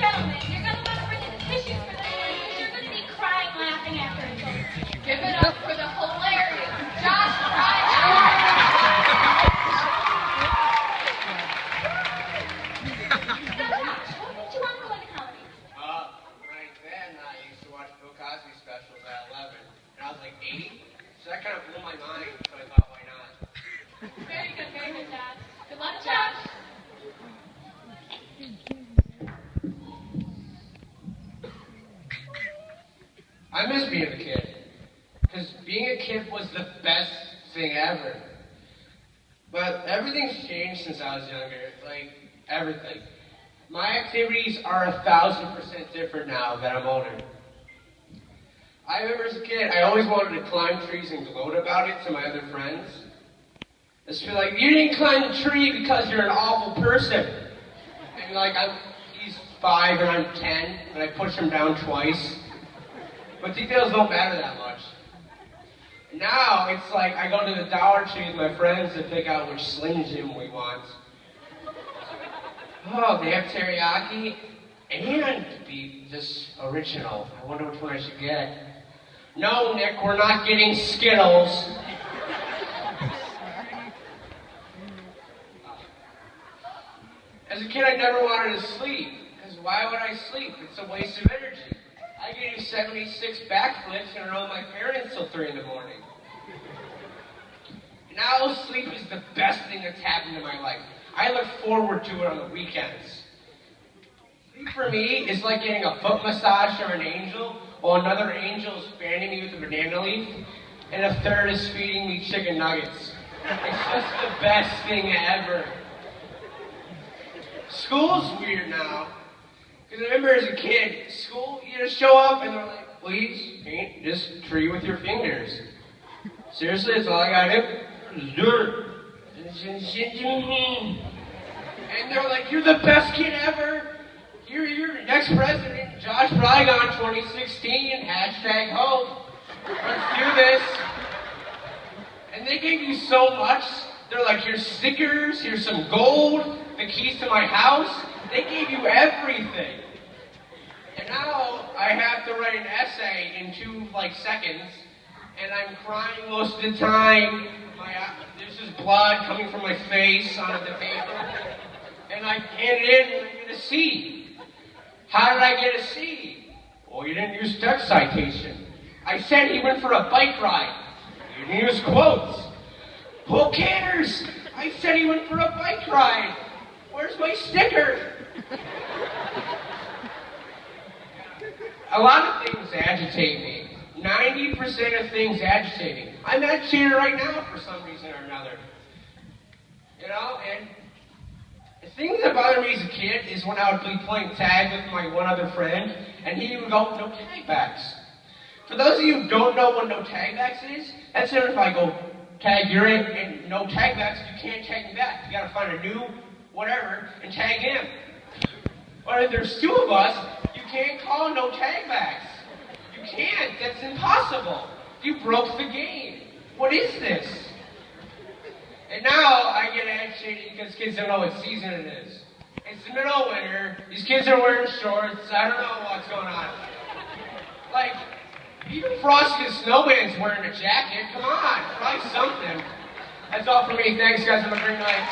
gentlemen, you're going to want to bring in the tissues for this one because you're going to be crying laughing after it's over. Give it up for the hilarious Josh Prygon. I was like 80, so that kind of blew my mind, so I thought, why not? Very good, Dad. Good luck, Josh. I miss being a kid, because being a kid was the best thing ever. But everything's changed since I was younger, like, everything. My activities are 1,000% different now that I'm older. I remember as a kid, I always wanted to climb trees and gloat about it to my other friends. I just feel like, you didn't climb the tree because you're an awful person. And like, he's 5 and I'm 10, and I pushed him down twice. But details don't matter that much. Now, it's like, I go to the Dollar Tree with my friends to pick out which Slim Jim we want. Oh, they have teriyaki and beef, this original. I wonder which one I should get. No, Nick, we're not getting Skittles. As a kid, I never wanted to sleep, because why would I sleep? It's a waste of energy. I could do 76 backflips and roll my parents till 3 in the morning. Now sleep is the best thing that's happened in my life. I look forward to it on the weekends. Sleep for me is like getting a foot massage from an angel, while another angel is fanning me with a banana leaf, and a third is feeding me chicken nuggets. It's just the best thing ever. School's weird now. Because I remember as a kid, school, you just show up and they're like, please paint this tree with your fingers. Seriously, that's all I gotta do? Just do it. And they're like, you're the best kid ever. You're next president, Josh Prygon 2016, hashtag hope. Let's do this. And they gave you so much. They're like, here's stickers, here's some gold, the keys to my house. They gave you everything. And now I have to write an essay in 2 seconds, and I'm crying most of the time. There's just blood coming from my face onto the paper. And I hand it in and I get a C. How did I get a C? Well, you didn't use text citation. I said he went for a bike ride. You didn't use quotes. Who cares? I said he went for a bike ride. Where's my sticker? A lot of things agitate me. 90% of things agitate me. I'm agitated right now for some reason or another. You know, and the thing that bothered me as a kid is when I would be playing tag with my one other friend, and he would go, no tag backs. For those of you who don't know what no tag backs is, that's it. If I go, tag, you're in, and no tag backs, you can't tag me back. You gotta find a new whatever and tag him. But if there's 2 of us, you can't call no tag backs. You can't. That's impossible. You broke the game. What is this? And now I get agitated because kids don't know what season it is. It's the middle of winter. These kids are wearing shorts. I don't know what's going on. Like, even Frosty the Snowman's wearing a jacket. Come on, try something. That's all for me. Thanks, guys. Have a great night.